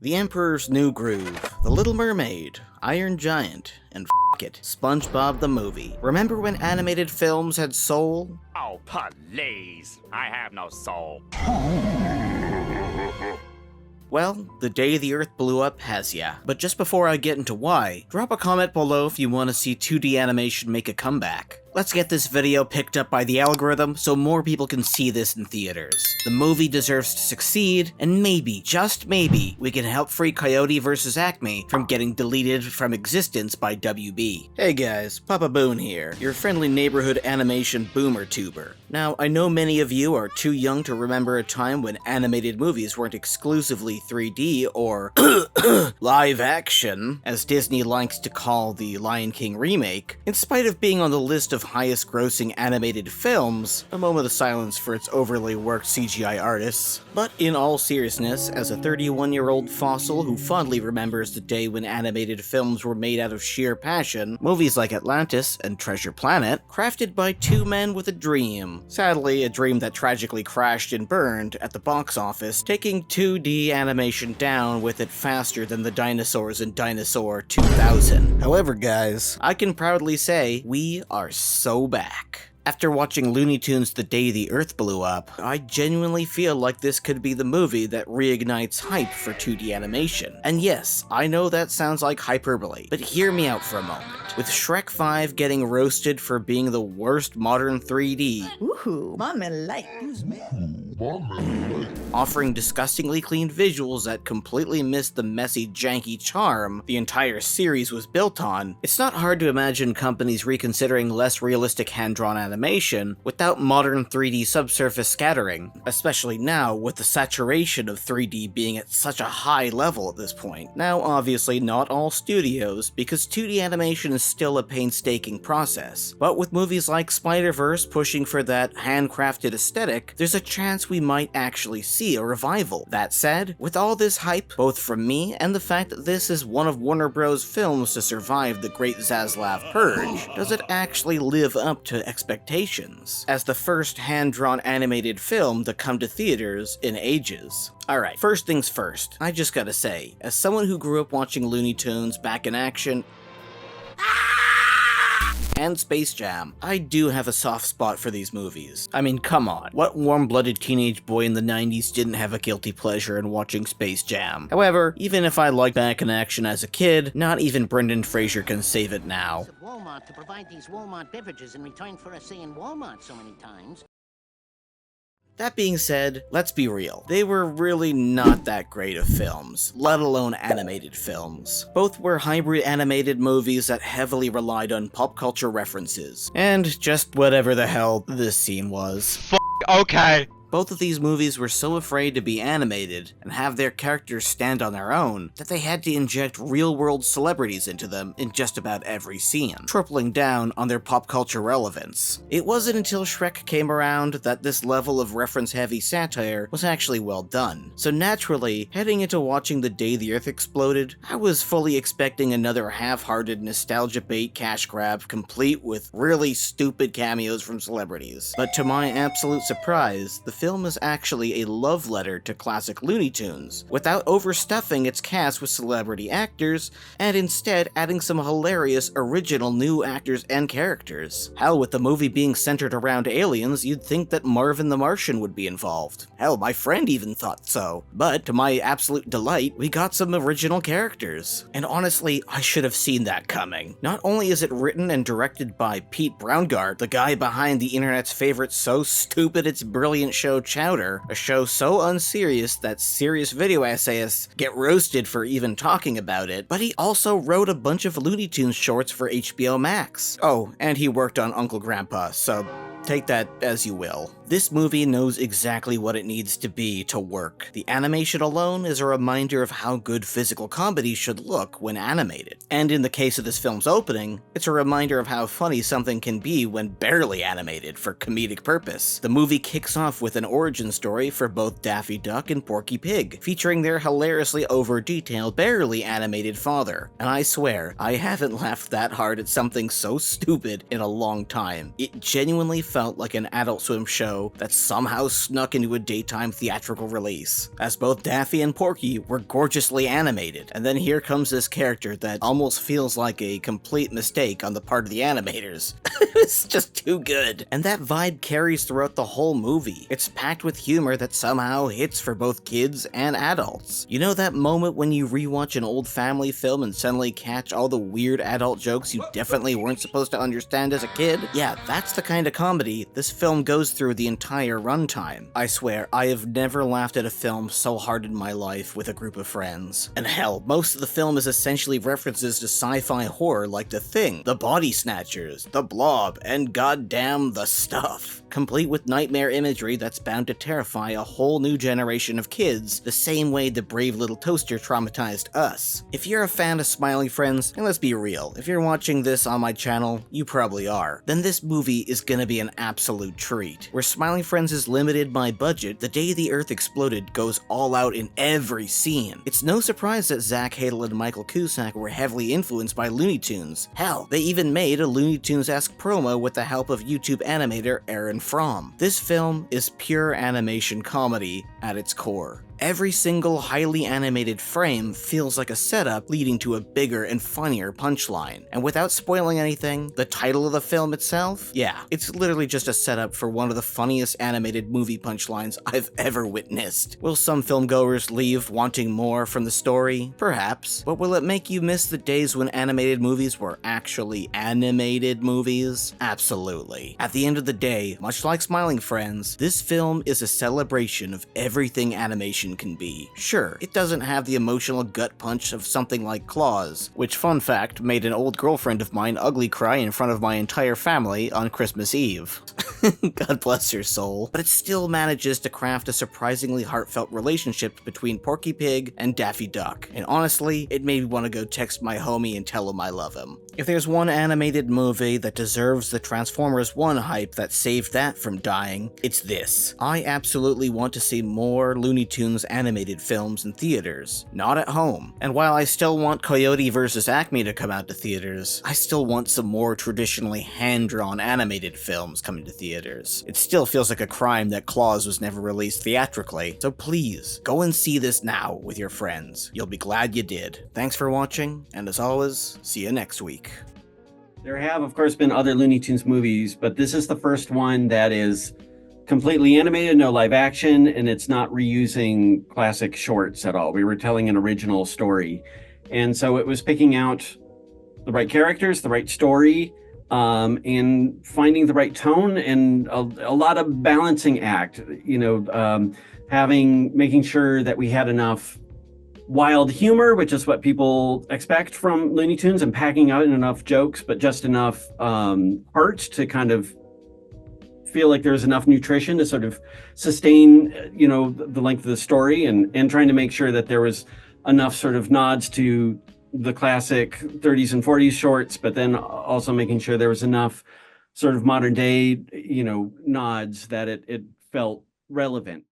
The Emperor's New Groove, The Little Mermaid, Iron Giant, and it, SpongeBob the Movie. Remember when animated films had soul? Oh, please. I have no soul. Well, the day the Earth blew up has ya. But just before I get into why, drop a comment below if you want to see 2D animation make a comeback. Let's get this video picked up by the algorithm so more people can see this in theaters. The movie deserves to succeed, and maybe, just maybe, we can help free Coyote vs. Acme from getting deleted from existence by WB. Hey guys, Papa Boone here, your friendly neighborhood animation boomer tuber. Now, I know many of you are too young to remember a time when animated movies weren't exclusively 3D or live action, as Disney likes to call the Lion King remake. In spite of being on the list of highest grossing animated films, a moment of silence for its overly worked CGI artists. But in all seriousness, as a 31-year-old fossil who fondly remembers the day when animated films were made out of sheer passion, movies like Atlantis and Treasure Planet, crafted by two men with a dream. Sadly, a dream that tragically crashed and burned at the box office, taking 2D animation down with it faster than the dinosaurs in Dinosaur 2000. However, guys, I can proudly say we are so back. After watching Looney Tunes The Day the Earth Blew Up, I genuinely feel like this could be the movie that reignites hype for 2D animation. And yes, I know that sounds like hyperbole, but hear me out for a moment. With Shrek 5 getting roasted for being the worst modern 3D, Woohoo, mommy like. offering disgustingly clean visuals that completely missed the messy, janky charm the entire series was built on, it's not hard to imagine companies reconsidering less realistic hand-drawn animation without modern 3D subsurface scattering, especially now with the saturation of 3D being at such a high level at this point. Now, obviously not all studios, because 2D animation is still a painstaking process, but with movies like Spider-Verse pushing for that handcrafted aesthetic, there's a chance we might actually see a revival. That said, with all this hype, both from me and the fact that this is one of Warner Bros. Films to survive the Great Zaslav Purge, does it actually live up to expectations as the first hand-drawn animated film to come to theaters in ages? Alright, first things first, I just gotta say, as someone who grew up watching Looney Tunes back in action and Space Jam, I do have a soft spot for these movies. I mean, come on, what warm-blooded teenage boy in the 90s didn't have a guilty pleasure in watching Space Jam? However, even if I liked Back in Action as a kid, not even Brendan Fraser can save it now. Walmart to provide these Walmart beverages in return for us saying Walmart so many times. That being said, let's be real. They were really not that great of films, let alone animated films. Both were hybrid animated movies that heavily relied on pop culture references, and just whatever the hell this scene was. Okay. Both of these movies were so afraid to be animated and have their characters stand on their own that they had to inject real-world celebrities into them in just about every scene, tripling down on their pop culture relevance. It wasn't until Shrek came around that this level of reference-heavy satire was actually well done. So naturally, heading into watching The Day the Earth Exploded, I was fully expecting another half-hearted nostalgia bait cash grab complete with really stupid cameos from celebrities. But to my absolute surprise, the film is actually a love letter to classic Looney Tunes, without overstuffing its cast with celebrity actors, and instead adding some hilarious original new actors and characters. Hell, with the movie being centered around aliens, you'd think that Marvin the Martian would be involved. Hell, my friend even thought so. But to my absolute delight, we got some original characters. And honestly, I should have seen that coming. Not only is it written and directed by Pete Browngardt, the guy behind the internet's favorite So Stupid It's Brilliant show Chowder, a show so unserious that serious video essayists get roasted for even talking about it, but he also wrote a bunch of Looney Tunes shorts for HBO Max. Oh, and he worked on Uncle Grandpa, so take that as you will. This movie knows exactly what it needs to be to work. The animation alone is a reminder of how good physical comedy should look when animated. And in the case of this film's opening, it's a reminder of how funny something can be when barely animated for comedic purpose. The movie kicks off with an origin story for both Daffy Duck and Porky Pig, featuring their hilariously over-detailed, barely animated father. And I swear, I haven't laughed that hard at something so stupid in a long time. It genuinely felt like an Adult Swim show show that somehow snuck into a daytime theatrical release, as both Daffy and Porky were gorgeously animated, and then here comes this character that almost feels like a complete mistake on the part of the animators. It's just too good. And that vibe carries throughout the whole movie. It's packed with humor that somehow hits for both kids and adults. You know that moment when you rewatch an old family film and suddenly catch all the weird adult jokes you definitely weren't supposed to understand as a kid? Yeah, that's the kind of comedy this film goes through the entire runtime. I swear, I have never laughed at a film so hard in my life with a group of friends. And hell, most of the film is essentially references to sci-fi horror like The Thing, The Body Snatchers, The Blob, and goddamn The Stuff, complete with nightmare imagery that's bound to terrify a whole new generation of kids the same way the brave little toaster traumatized us. If you're a fan of Smiling Friends, and let's be real, if you're watching this on my channel, you probably are, then this movie is gonna be an absolute treat. Where Smiling Friends is limited by budget, The Day the Earth Exploded goes all out in every scene. It's no surprise that Zach Hadel and Michael Cusack were heavily influenced by Looney Tunes. Hell, they even made a Looney Tunes-esque promo with the help of YouTube animator Aaron Fromm. This film is pure animation comedy at its core. Every single highly animated frame feels like a setup leading to a bigger and funnier punchline. And without spoiling anything, the title of the film itself? Yeah, it's literally just a setup for one of the funniest animated movie punchlines I've ever witnessed. Will some filmgoers leave wanting more from the story? Perhaps. But will it make you miss the days when animated movies were actually animated movies? Absolutely. At the end of the day, much like Smiling Friends, this film is a celebration of everything animation can be. Sure, it doesn't have the emotional gut punch of something like Claws, which, fun fact, made an old girlfriend of mine ugly cry in front of my entire family on Christmas Eve. God bless your soul. But it still manages to craft a surprisingly heartfelt relationship between Porky Pig and Daffy Duck. And honestly, it made me want to go text my homie and tell him I love him. If there's one animated movie that deserves the Transformers 1 hype that saved that from dying, it's this. I absolutely want to see more Looney Tunes animated films in theaters, not at home. And while I still want Coyote vs. Acme to come out to theaters, I still want some more traditionally hand-drawn animated films coming to theaters. It still feels like a crime that Claws was never released theatrically, so please, go and see this now with your friends. You'll be glad you did. Thanks for watching, and as always, see you next week. There have, of course, been other Looney Tunes movies, but this is the first one that is completely animated, no live action, and it's not reusing classic shorts at all. We were telling an original story. And so it was picking out the right characters, the right story, and finding the right tone, and a lot of balancing act, making sure that we had enough wild humor, which is what people expect from Looney Tunes, and packing out enough jokes, but just enough heart to kind of feel like there's enough nutrition to sort of sustain, the length of the story, and trying to make sure that there was enough sort of nods to the classic 30s and 40s shorts, but then also making sure there was enough sort of modern day, nods that it felt relevant.